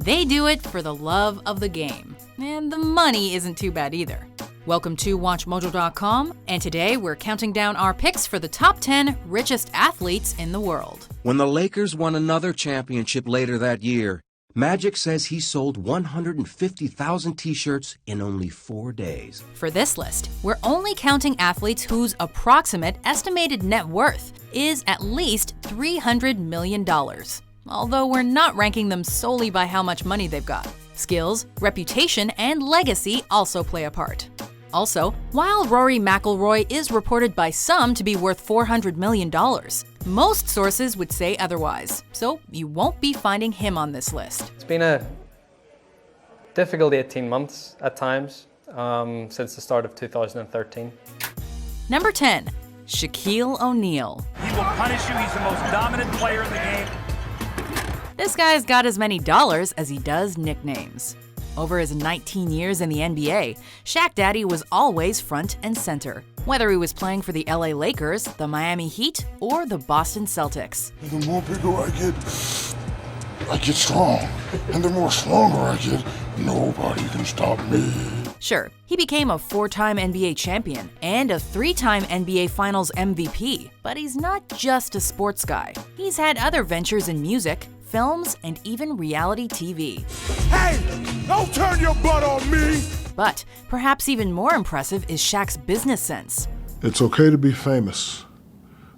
They do it for the love of the game. And the money isn't too bad either. Welcome to WatchMojo.com, and today we're counting down our picks for the top 10 richest athletes in the world. When the Lakers won another championship later that year, Magic says he sold 150,000 t-shirts in only 4 days. For this list, we're only counting athletes whose approximate estimated net worth is at least $300 million. Although we're not ranking them solely by how much money they've got. Skills, reputation, and legacy also play a part. Also, while Rory McIlroy is reported by some to be worth $400 million, most sources would say otherwise, so you won't be finding him on this list. It's been a difficult 18 months at times, since the start of 2013. Number 10, Shaquille O'Neal. He will punish you. He's the most dominant player in the game. This guy's got as many dollars as he does nicknames. Over his 19 years in the NBA, Shaq Daddy was always front and center, whether he was playing for the LA Lakers, the Miami Heat, or the Boston Celtics. The more bigger I get strong. And the more stronger I get, nobody can stop me. Sure, he became a 4-time NBA champion and a 3-time NBA Finals MVP, but he's not just a sports guy. He's had other ventures in music, films, and even reality TV. Hey, don't turn your butt on me! But perhaps even more impressive is Shaq's business sense. It's okay to be famous,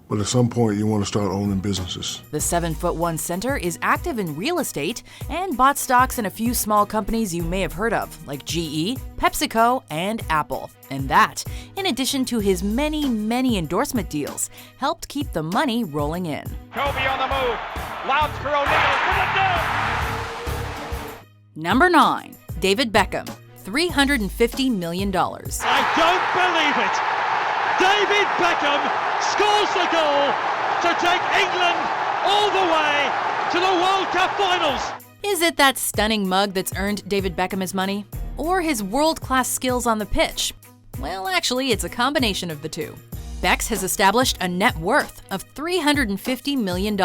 but at some point you want to start owning businesses. The 7'1" center is active in real estate and bought stocks in a few small companies you may have heard of, like GE, PepsiCo, and Apple. And that, in addition to his many endorsement deals, helped keep the money rolling in. Kobe on the move. Lobs for O'Neal. Number 9, David Beckham, $350 million. I don't believe it! David Beckham scores the goal to take England all the way to the World Cup Finals! Is it that stunning mug that's earned David Beckham his money? Or his world-class skills on the pitch? Well, actually, it's a combination of the two. Bex has established a net worth of $350 million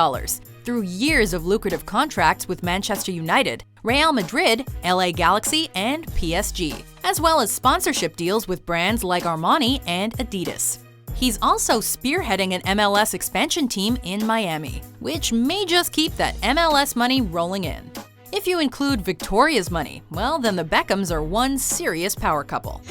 through years of lucrative contracts with Manchester United, Real Madrid, LA Galaxy, and PSG, as well as sponsorship deals with brands like Armani and Adidas. He's also spearheading an MLS expansion team in Miami, which may just keep that MLS money rolling in. If you include Victoria's money, well, then the Beckhams are one serious power couple.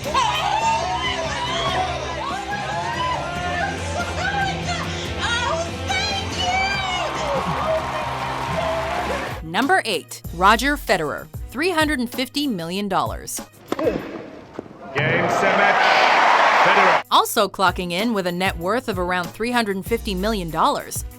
Number 8, Roger Federer, $350 million. Game, set, match. Federer. Also clocking in with a net worth of around $350 million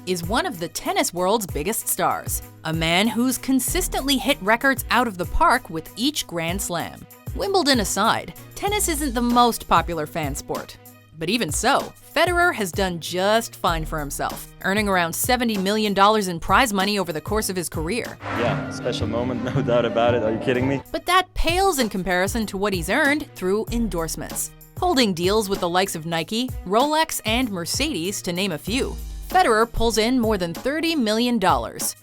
is one of the tennis world's biggest stars, a man who's consistently hit records out of the park with each Grand Slam. Wimbledon aside, tennis isn't the most popular fan sport. But even so, Federer has done just fine for himself, earning around $70 million in prize money over the course of his career. Yeah, special moment, no doubt about it. Are you kidding me? But that pales in comparison to what he's earned through endorsements. Holding deals with the likes of Nike, Rolex, and Mercedes, to name a few, Federer pulls in more than $30 million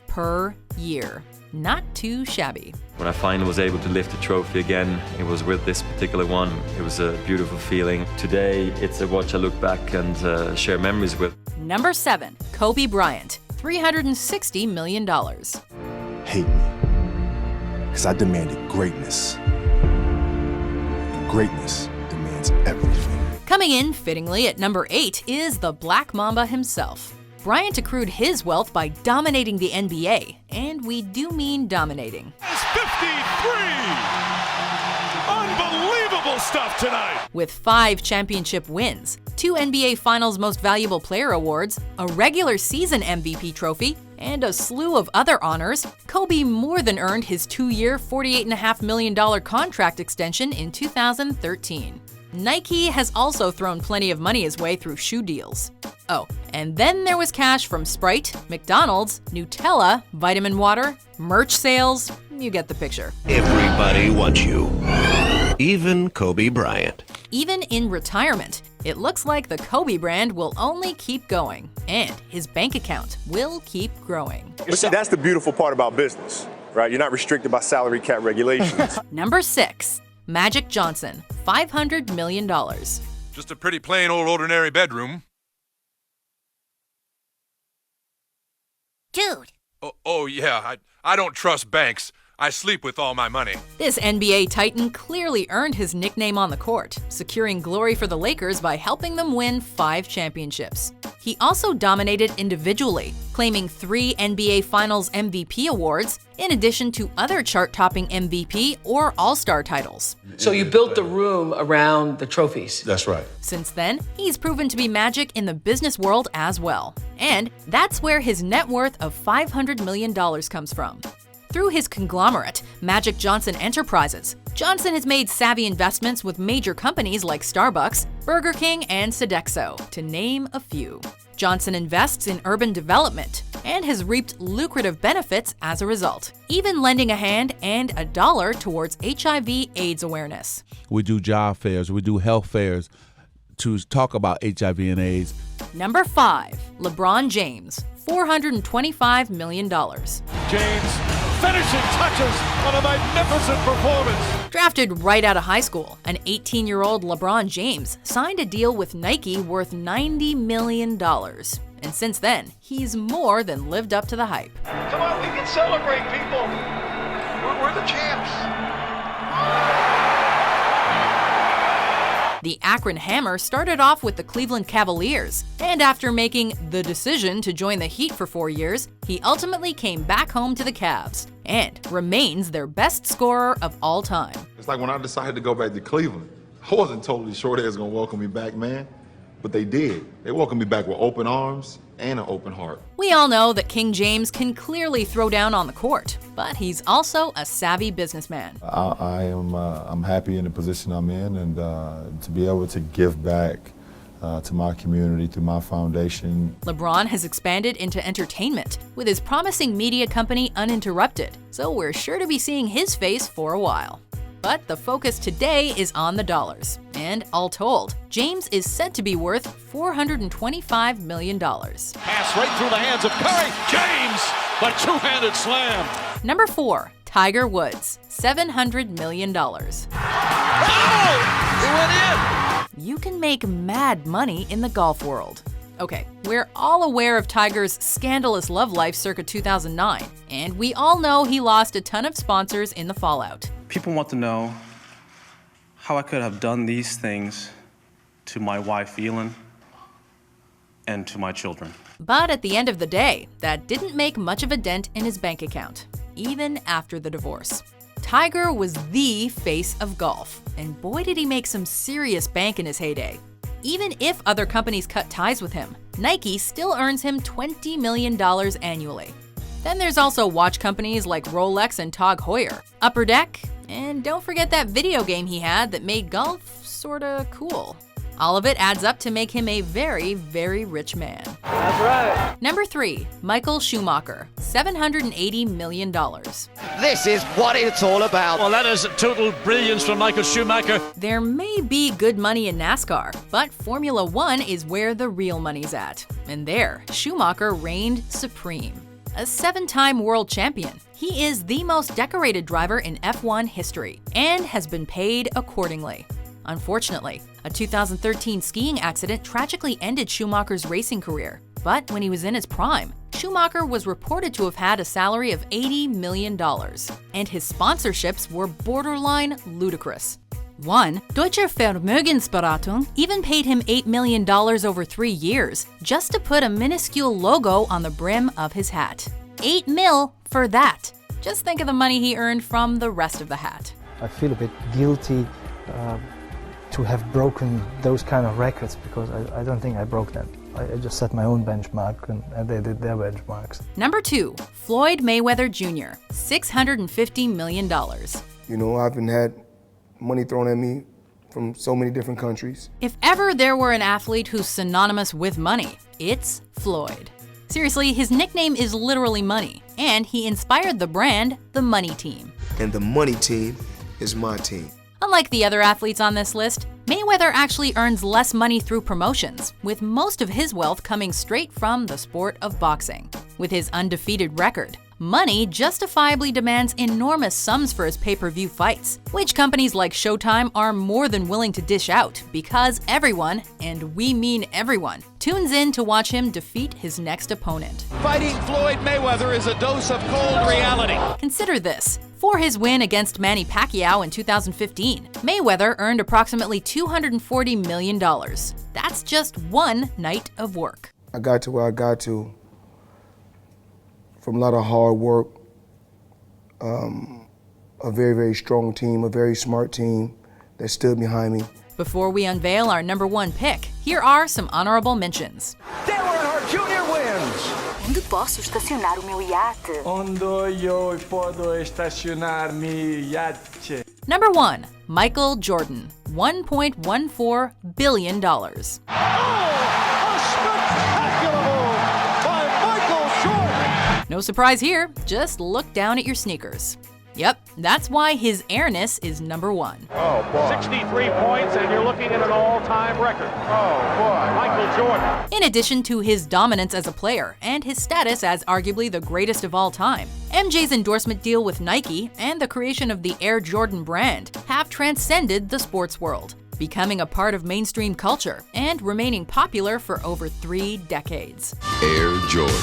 per year. Not too shabby. When I finally was able to lift the trophy again, it was with this particular one. It was a beautiful feeling. Today, it's a watch I look back and share memories with. Number 7, Kobe Bryant, $360 million. Hate me, because I demanded greatness. And greatness demands everything. Coming in fittingly at number 8 is the Black Mamba himself. Bryant accrued his wealth by dominating the NBA, and we do mean dominating. It's 53! Unbelievable stuff tonight! With 5 championship wins, 2 NBA Finals Most Valuable Player awards, a regular season MVP trophy, and a slew of other honors, Kobe more than earned his 2-year, $48.5 million contract extension in 2013. Nike has also thrown plenty of money his way through shoe deals. Oh, and then there was cash from Sprite, McDonald's, Nutella, vitamin water, merch sales. You get the picture. Everybody wants you. Even Kobe Bryant. Even in retirement, it looks like the Kobe brand will only keep going, and his bank account will keep growing. See, that's the beautiful part about business. right? You're not restricted by salary cap regulations. Number 6. Magic Johnson, $500 million. Just a pretty plain old ordinary bedroom. Dude. Oh yeah, I don't trust banks. I sleep with all my money. This NBA Titan clearly earned his nickname on the court, securing glory for the Lakers by helping them win 5 championships. He also dominated individually, claiming 3 NBA Finals MVP awards, in addition to other chart-topping MVP or All-Star titles. So you built the room around the trophies. That's right. Since then, he's proven to be magic in the business world as well. And that's where his net worth of $500 million comes from. Through his conglomerate, Magic Johnson Enterprises, Johnson has made savvy investments with major companies like Starbucks, Burger King, and Sodexo, to name a few. Johnson invests in urban development and has reaped lucrative benefits as a result, even lending a hand and $1 towards HIV/AIDS awareness. We do job fairs, we do health fairs to talk about HIV and AIDS. Number 5. LeBron James, $425 million. James finishing touches on a magnificent performance. Drafted right out of high school, an 18-year-old LeBron James signed a deal with Nike worth $90 million. And since then, he's more than lived up to the hype. Come on, we can celebrate, people. We're the champs. The Akron Hammer started off with the Cleveland Cavaliers, and after making the decision to join the Heat for 4 years, he ultimately came back home to the Cavs, and remains their best scorer of all time. It's like when I decided to go back to Cleveland, I wasn't totally sure they was gonna welcome me back, man, but they did. They welcomed me back with open arms and an open heart. We all know that King James can clearly throw down on the court, but he's also a savvy businessman. I'm happy in the position I'm in, and to be able to give back to my community through my foundation. LeBron has expanded into entertainment with his promising media company Uninterrupted, so we're sure to be seeing his face for a while. But the focus today is on the dollars, and all told, James is said to be worth $425 million. Pass right through the hands of Curry. James, the two-handed slam. Number 4, Tiger Woods, $700 million. Oh! He went in! You can make mad money in the golf world. Okay, we're all aware of Tiger's scandalous love life circa 2009, and we all know he lost a ton of sponsors in the fallout. People want to know how I could have done these things to my wife, Elin, and to my children. But at the end of the day, that didn't make much of a dent in his bank account, even after the divorce. Tiger was the face of golf, and boy did he make some serious bank in his heyday. Even if other companies cut ties with him, Nike still earns him $20 million annually. Then there's also watch companies like Rolex and Tag Heuer, Upper Deck, and don't forget that video game he had that made golf sorta cool. All of it adds up to make him a very, very rich man. That's right. Number 3, Michael Schumacher, $780 million. This is what it's all about. Well, that is total brilliance from Michael Schumacher. There may be good money in NASCAR, but Formula One is where the real money's at. And there, Schumacher reigned supreme. A 7-time world champion, he is the most decorated driver in F1 history and has been paid accordingly. Unfortunately, a 2013 skiing accident tragically ended Schumacher's racing career. But when he was in his prime, Schumacher was reported to have had a salary of $80 million, and his sponsorships were borderline ludicrous. One, Deutsche Vermögensberatung, even paid him $8 million over 3 years just to put a minuscule logo on the brim of his hat. $8 mil for that. Just think of the money he earned from the rest of the hat. I feel a bit guilty to have broken those kind of records, because I don't think I broke them. I just set my own benchmark, and they did their benchmarks. Number 2, Floyd Mayweather Jr., $650 million. You know, I've had money thrown at me from so many different countries. If ever there were an athlete who's synonymous with money, it's Floyd. Seriously, his nickname is literally money, and he inspired the brand, the Money Team. And the Money Team is my team. Unlike the other athletes on this list, Mayweather actually earns less money through promotions, with most of his wealth coming straight from the sport of boxing. With his undefeated record, Money justifiably demands enormous sums for his pay-per-view fights, which companies like Showtime are more than willing to dish out because everyone, and we mean everyone, tunes in to watch him defeat his next opponent. Fighting Floyd Mayweather is a dose of cold reality. Consider this. For his win against Manny Pacquiao in 2015, Mayweather earned approximately $240 million. That's just one night of work. I got to where I got to from a lot of hard work, a very, very strong team, a very smart team that stood behind me. Before we unveil our number one pick, here are some honorable mentions. Dale Earnhardt Jr. wins. Onde posso estacionar o meu iate? Onde eu posso estacionar meu iate? Number 1. Michael Jordan, $1.14 billion. No surprise here, just look down at your sneakers. Yep, that's why his airness is number 1. Oh, boy. 63 points, and you're looking at an all-time record. Oh, boy. Michael Jordan. In addition to his dominance as a player and his status as arguably the greatest of all time, MJ's endorsement deal with Nike and the creation of the Air Jordan brand have transcended the sports world, becoming a part of mainstream culture and remaining popular for over 3 decades. Air Jordan.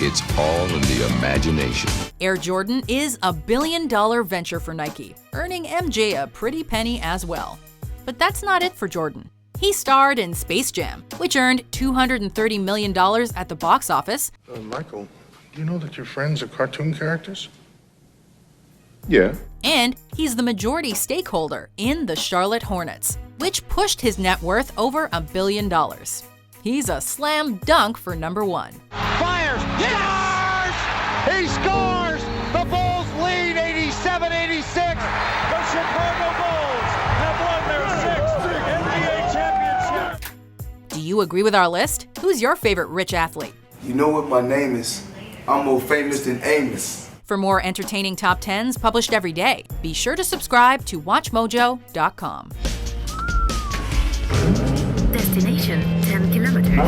It's all in the imagination. Air Jordan is a $1 billion venture for Nike, earning MJ a pretty penny as well. But that's not it for Jordan. He starred in Space Jam, which earned $230 million at the box office. Michael, do you know that your friends are cartoon characters? Yeah. And he's the majority stakeholder in the Charlotte Hornets, which pushed his net worth over $1 billion. He's a slam dunk for number 1. Fires! Yes! He scores! The Bulls lead 87-86. The Chicago Bulls have won their 6th NBA championship. Do you agree with our list? Who's your favorite rich athlete? You know what my name is? I'm more famous than Amos. For more entertaining top 10s published every day, be sure to subscribe to WatchMojo.com. Destination 10 kilometers.